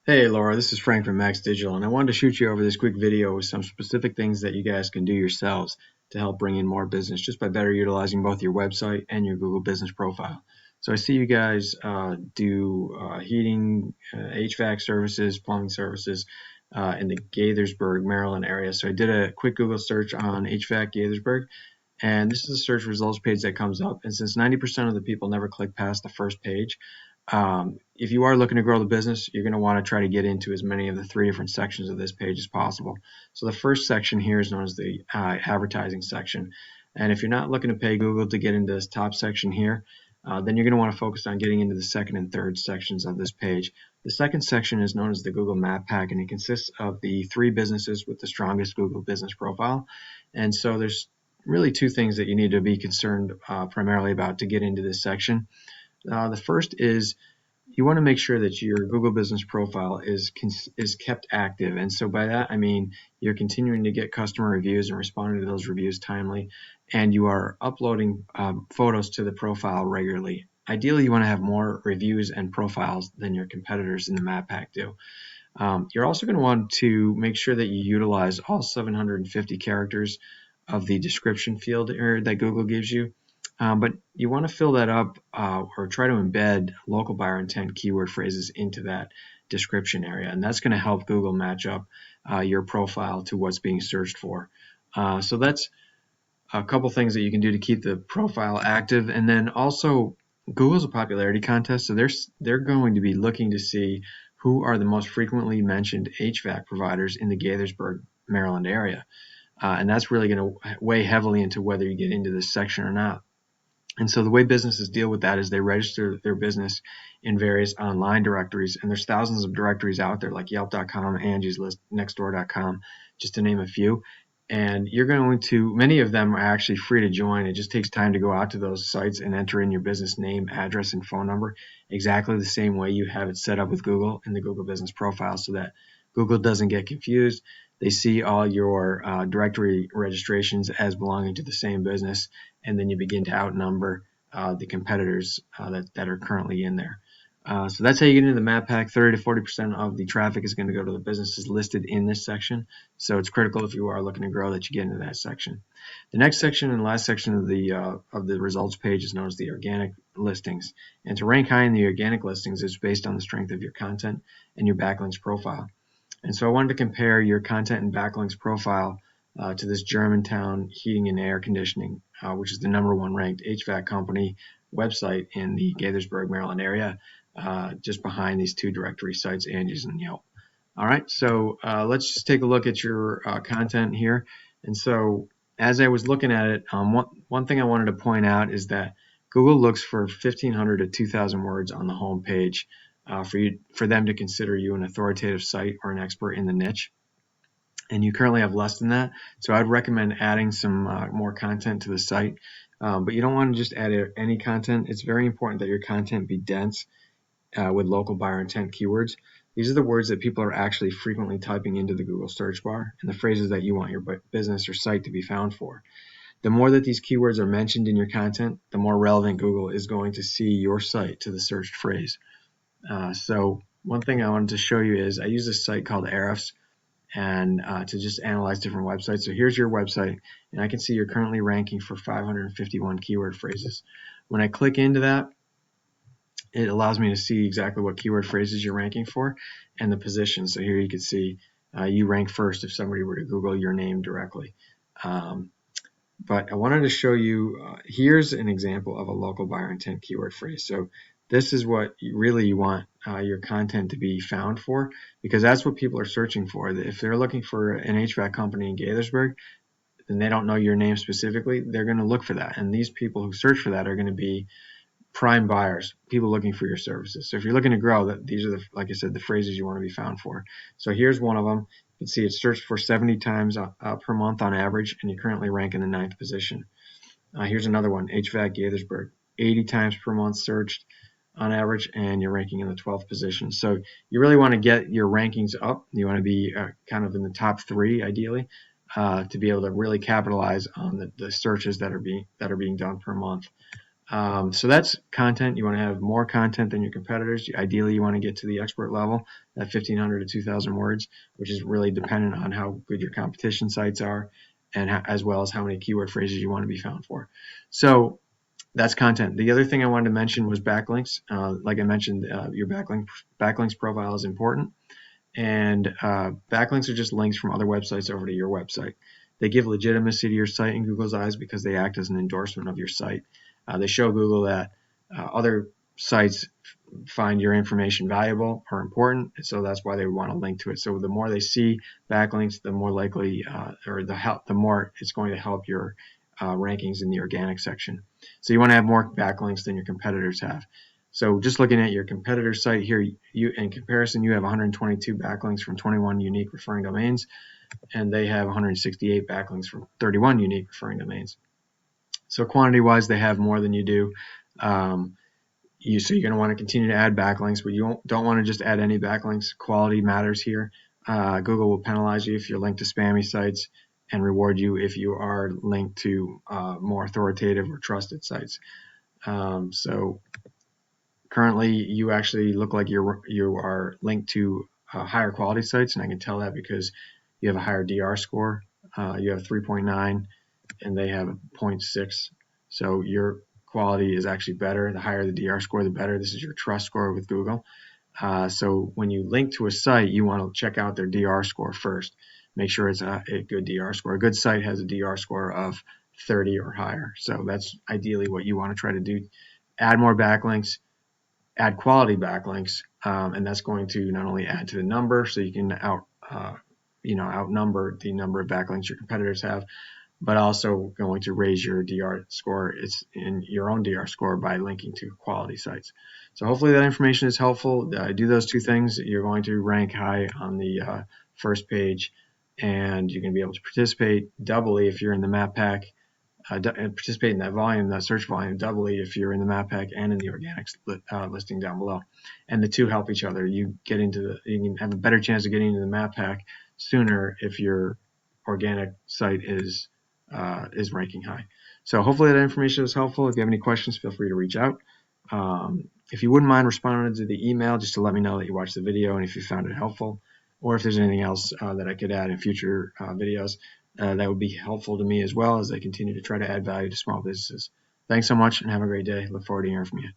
Hey Laura, this is Frank from Max Digital, and I wanted to shoot you over this quick video with some specific things that you guys can do yourselves to help bring in more business just by better utilizing both your website and your Google business profile. So I see you guys do heating, HVAC services, plumbing services in the Gaithersburg, Maryland area. So I did a quick Google search on HVAC Gaithersburg, and this is the search results page that comes up. And since 90% of the people never click past the first page, if you are looking to grow the business, you're going to want to try to get into as many of the three different sections of this page as possible. So the first section here is known as the advertising section. And if you're not looking to pay Google to get into this top section here, then you're going to want to focus on getting into the second and third sections of this page. The second section is known as the Google Map Pack, and it consists of the three businesses with the strongest Google business profile. And so there's really two things that you need to be concerned primarily about to get into this section. The first is you want to make sure that your Google business profile is kept active. And so by that, I mean you're continuing to get customer reviews and responding to those reviews timely, and you are uploading photos to the profile regularly. Ideally, you want to have more reviews and profiles than your competitors in the Map Pack do. You're also going to want to make sure that you utilize all 750 characters of the description field that Google gives you. But you want to fill that up or try to embed local buyer intent keyword phrases into that description area. And that's going to help Google match up your profile to what's being searched for. So that's a couple things that you can do to keep the profile active. And then also Google's a popularity contest. So they're going to be looking to see who are the most frequently mentioned HVAC providers in the Gaithersburg, Maryland area. And that's really going to weigh heavily into whether you get into this section or not. And so the way businesses deal with that is they register their business in various online directories, and there's thousands of directories out there like Yelp.com, Angie's List, Nextdoor.com, just to name a few. And you're going to, many of them are actually free to join. It just takes time to go out to those sites and enter in your business name, address, and phone number exactly the same way you have it set up with Google in the Google Business Profile so that Google doesn't get confused. They see all your directory registrations as belonging to the same business, and then you begin to outnumber the competitors that are currently in there. So that's how you get into the Map Pack. 30 to 40% of the traffic is going to go to the businesses listed in this section. So it's critical if you are looking to grow that you get into that section. The next section and last section of the results page is known as the organic listings. And to rank high in the organic listings is based on the strength of your content and your backlinks profile. And so I wanted to compare your content and backlinks profile to this Germantown Heating and Air Conditioning, which is the #1 ranked HVAC company website in the Gaithersburg, Maryland area, just behind these two directory sites, Angie's and Yelp. All right, so let's just take a look at your content here. And so as I was looking at it, one thing I wanted to point out is that Google looks for 1,500 to 2,000 words on the home page for them to consider you an authoritative site or an expert in the niche. And you currently have less than that, so I'd recommend adding some more content to the site. But you don't want to just add any content. It's very important that your content be dense with local buyer intent keywords. These are the words that people are actually frequently typing into the Google search bar and the phrases that you want your business or site to be found for. The more that these keywords are mentioned in your content, the more relevant Google is going to see your site to the searched phrase. So one thing I wanted to show you is I use this site called Ahrefs and to just analyze different websites. So here's your website, and I can see you're currently ranking for 551 keyword phrases. When I click into that, it allows me to see exactly what keyword phrases you're ranking for and the position. So here you can see you rank first if somebody were to Google your name directly. But I wanted to show you, here's an example of a local buyer intent keyword phrase. So this is what you want your content to be found for, because that's what people are searching for. If they're looking for an HVAC company in Gaithersburg, and they don't know your name specifically, they're going to look for that. And these people who search for that are going to be prime buyers, people looking for your services. So if you're looking to grow, these are like I said, the phrases you want to be found for. So here's one of them. You can see it's searched for 70 times per month on average, and you currently rank in the 9th position. Here's another one, HVAC Gaithersburg, 80 times per month searched on average, and you're ranking in the 12th position. So you really want to get your rankings up. You want to be kind of in the top 3 ideally to be able to really capitalize on the searches that are being done per month. So that's content. You want to have more content than your competitors. Ideally, you want to get to the expert level at 1,500 to 2,000 words, which is really dependent on how good your competition sites are, and as well as how many keyword phrases you want to be found for. So that's content. The other thing I wanted to mention was backlinks. Like I mentioned, your backlinks profile is important, and backlinks are just links from other websites over to your website. They give legitimacy to your site in Google's eyes because they act as an endorsement of your site. They show Google that other sites find your information valuable or important, so that's why they want to link to it. So the more they see backlinks, the more likely, the more it's going to help your rankings in the organic section. So you want to have more backlinks than your competitors have. So just looking at your competitor site here, in comparison, you have 122 backlinks from 21 unique referring domains, and they have 168 backlinks from 31 unique referring domains. So quantity-wise, they have more than you do. So you're going to want to continue to add backlinks, but you don't want to just add any backlinks. Quality matters here. Google will penalize you if you're linked to spammy sites and reward you if you are linked to more authoritative or trusted sites. So currently, you actually look like you are linked to higher quality sites, and I can tell that because you have a higher DR score. You have 3.9, and they have a 0.6. So your quality is actually better. The higher the DR score, the better. This is your trust score with Google. So when you link to a site, you want to check out their DR score first. Make sure it's a good DR score. A good site has a DR score of 30 or higher. So that's ideally what you want to try to do. Add more backlinks, add quality backlinks, and that's going to not only add to the number, so you can outnumber the number of backlinks your competitors have, but also going to raise your DR score. It's in your own DR score by linking to quality sites. So hopefully that information is helpful. Do those two things. You're going to rank high on the first page, and you're going to be able to participate doubly if you're in the map pack. Participate in that volume, that search volume, doubly if you're in the map pack and in the organics listing down below. And the two help each other. You can have a better chance of getting into the map pack sooner if your organic site is ranking high. So hopefully that information is helpful. If you have any questions, feel free to reach out. If you wouldn't mind responding to the email just to let me know that you watched the video and if you found it helpful, or if there's anything else that I could add in future videos, that would be helpful to me as well as I continue to try to add value to small businesses. Thanks so much and have a great day. Look forward to hearing from you.